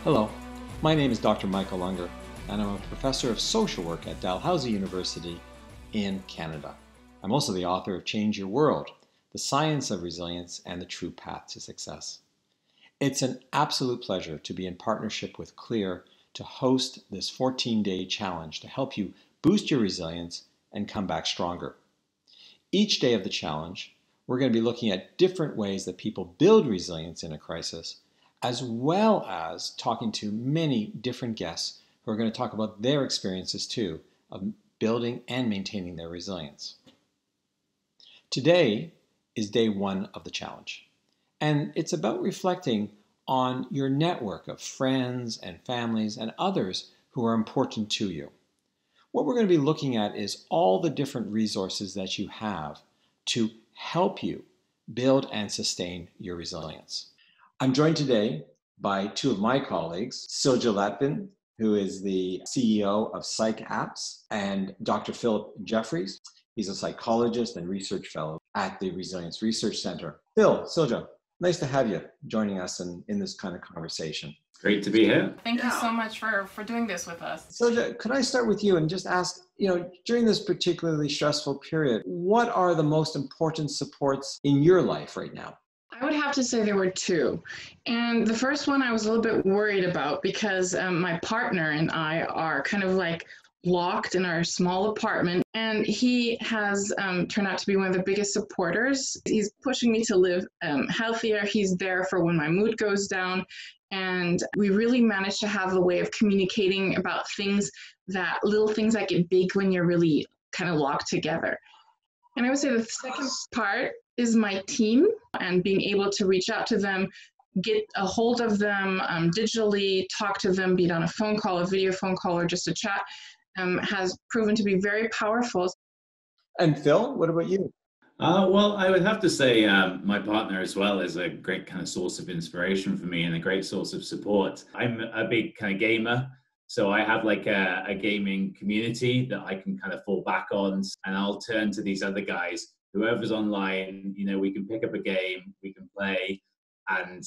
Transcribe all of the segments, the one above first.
Hello, my name is Dr. Michael Ungar, and I'm a professor of social work at Dalhousie University in Canada. I'm also the author of Change Your World, The Science of Resilience and the True Path to Success. It's an absolute pleasure to be in partnership with Clear to host this 14-day challenge to help you boost your resilience and come back stronger. Each day of the challenge, we're going to be looking at different ways that people build resilience in a crisis, as well as talking to many different guests who are going to talk about their experiences too of building and maintaining their resilience. Today is day one of the challenge, and it's about reflecting on your network of friends and families and others who are important to you. What we're going to be looking at is all the different resources that you have to help you build and sustain your resilience. I'm joined today by two of my colleagues, Silja Litvin, who is the CEO of PsycApps, and Dr. Philip Jefferies. He's a psychologist and research fellow at the Resilience Research Center. Phil, Silja, nice to have you joining us in this kind of conversation. Great to be here. Thank you so much for doing this with us. Silja, could I start with you and just ask, during this particularly stressful period, what are the most important supports in your life right now? I would have to say there were two. And the first one I was a little bit worried about because my partner and I are kind of like locked in our small apartment. And he has turned out to be one of the biggest supporters. He's pushing me to live healthier. He's there for when my mood goes down. And we really managed to have a way of communicating about little things that get big when you're really kind of locked together. And I would say the second part is my team and being able to reach out to them, get a hold of them digitally, talk to them, be it on a phone call, a video phone call, or just a chat, has proven to be very powerful. And Phil, what about you? Well, I would have to say my partner as well is a great kind of source of inspiration for me and a great source of support. I'm a big kind of gamer, so I have like a gaming community that I can kind of fall back on, and I'll turn to these other guys. Whoever's online, we can pick up a game, we can play, and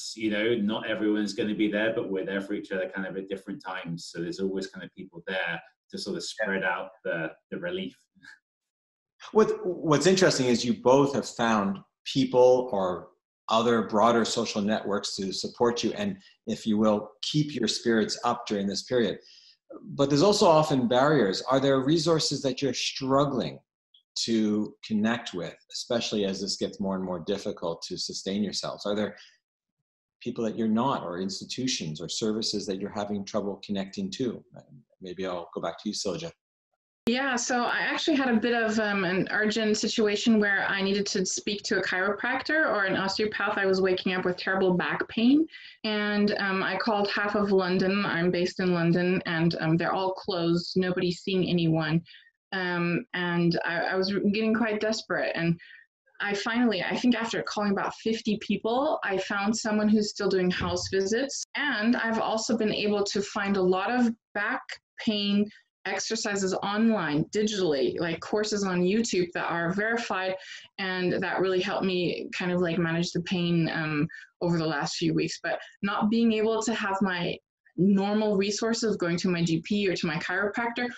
not everyone's going to be there, but we're there for each other kind of at different times. So there's always kind of people there to sort of spread out the relief. What's interesting is you both have found people or other broader social networks to support you and, if you will, keep your spirits up during this period. But there's also often barriers. Are there resources that you're struggling to connect with, especially as this gets more and more difficult to sustain yourselves? Are there people that you're not, or institutions or services that you're having trouble connecting to? Maybe I'll go back to you, Silja. Yeah, so I actually had a bit of an urgent situation where I needed to speak to a chiropractor or an osteopath. I was waking up with terrible back pain, and I called half of London. I'm based in London, and they're all closed. Nobody's seeing anyone. And I was getting quite desperate. And I think after calling about 50 people, I found someone who's still doing house visits. And I've also been able to find a lot of back pain exercises online, digitally, like courses on YouTube that are verified, and that really helped me kind of like manage the pain over the last few weeks. But not being able to have my normal resources going to my GP or to my chiropractor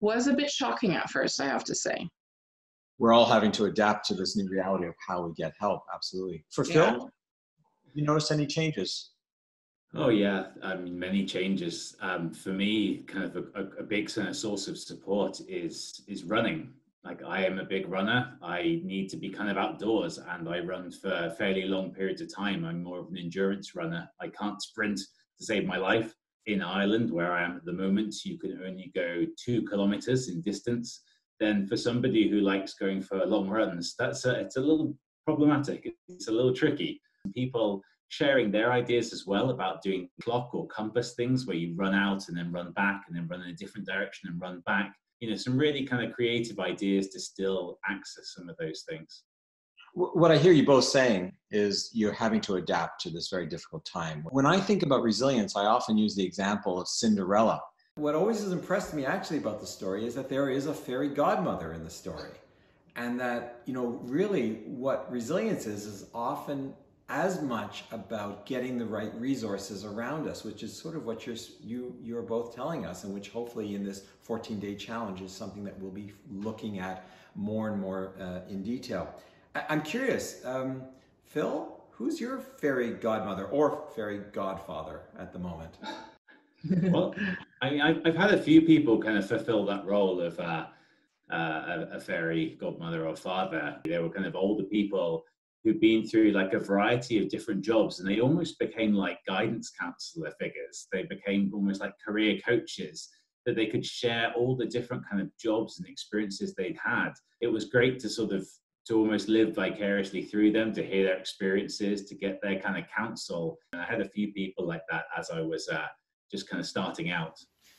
was a bit shocking at first, I have to say. We're all having to adapt to this new reality of how we get help. Absolutely. For Phil, have you noticed any changes? Oh yeah, I mean, many changes. For me, kind of a big source of support is running. Like, I am a big runner. I need to be kind of outdoors, and I run for fairly long periods of time. I'm more of an endurance runner. I can't sprint to save my life. In Ireland, where I am at the moment, you can only go 2 kilometers in distance. Then for somebody who likes going for long runs, it's a little problematic. It's a little tricky. People sharing their ideas as well about doing clock or compass things where you run out and then run back and then run in a different direction and run back. Some really kind of creative ideas to still access some of those things. What I hear you both saying is you're having to adapt to this very difficult time. When I think about resilience, I often use the example of Cinderella. What always has impressed me actually about the story is that there is a fairy godmother in the story. And that, really what resilience is often as much about getting the right resources around us, which is sort of what you're both telling us, and which hopefully in this 14-day challenge is something that we'll be looking at more and more in detail. I'm curious, Phil, who's your fairy godmother or fairy godfather at the moment? Well, I mean, I've had a few people kind of fulfill that role of a fairy godmother or father. They were kind of older people who've been through like a variety of different jobs, and they almost became like guidance counselor figures. They became almost like career coaches, that they could share all the different kind of jobs and experiences they'd had. It was great to sort of to almost live vicariously through them, to hear their experiences, to get their kind of counsel. And I had a few people like that as I was just kind of starting out.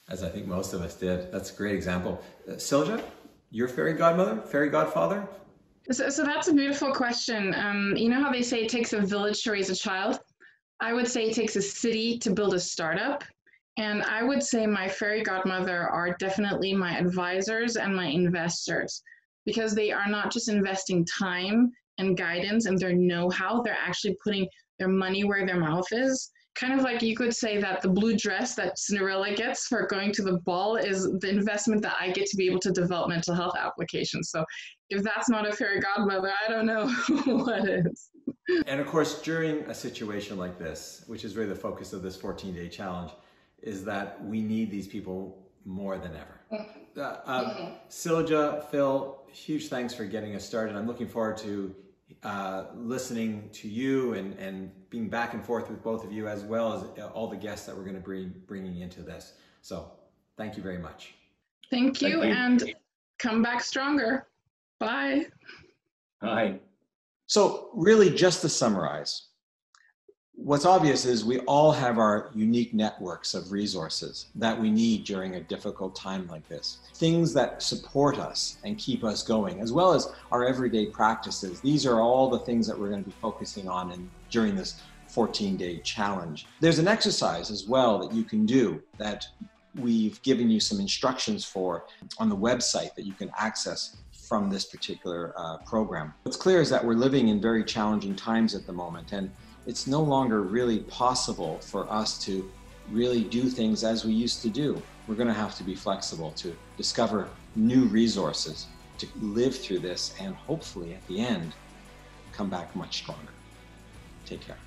As I think most of us did. That's a great example. Silja, your fairy godmother, fairy godfather? So that's a beautiful question. You know how they say it takes a village to raise a child? I would say it takes a city to build a startup. And I would say my fairy godmother are definitely my advisors and my investors, because they are not just investing time and guidance and their know-how, they're actually putting their money where their mouth is. Kind of like you could say that the blue dress that Cinderella gets for going to the ball is the investment that I get to be able to develop mental health applications. So if that's not a fairy godmother, I don't know what is. And of course, during a situation like this, which is really the focus of this 14-day challenge, is that we need these people more than ever. Silja, Phil, huge thanks for getting us started. I'm looking forward to listening to you and being back and forth with both of you, as well as all the guests that we're going to be bringing into this. So thank you very much. Thank you, and come back stronger. Bye. Bye. So really, just to summarize, what's obvious is we all have our unique networks of resources that we need during a difficult time like this. Things that support us and keep us going, as well as our everyday practices. These are all the things that we're going to be focusing on during this 14-day challenge. There's an exercise as well that you can do that we've given you some instructions for on the website that you can access from this particular program. What's clear is that we're living in very challenging times at the moment, and it's no longer really possible for us to really do things as we used to do. We're going to have to be flexible to discover new resources to live through this and hopefully at the end come back much stronger. Take care.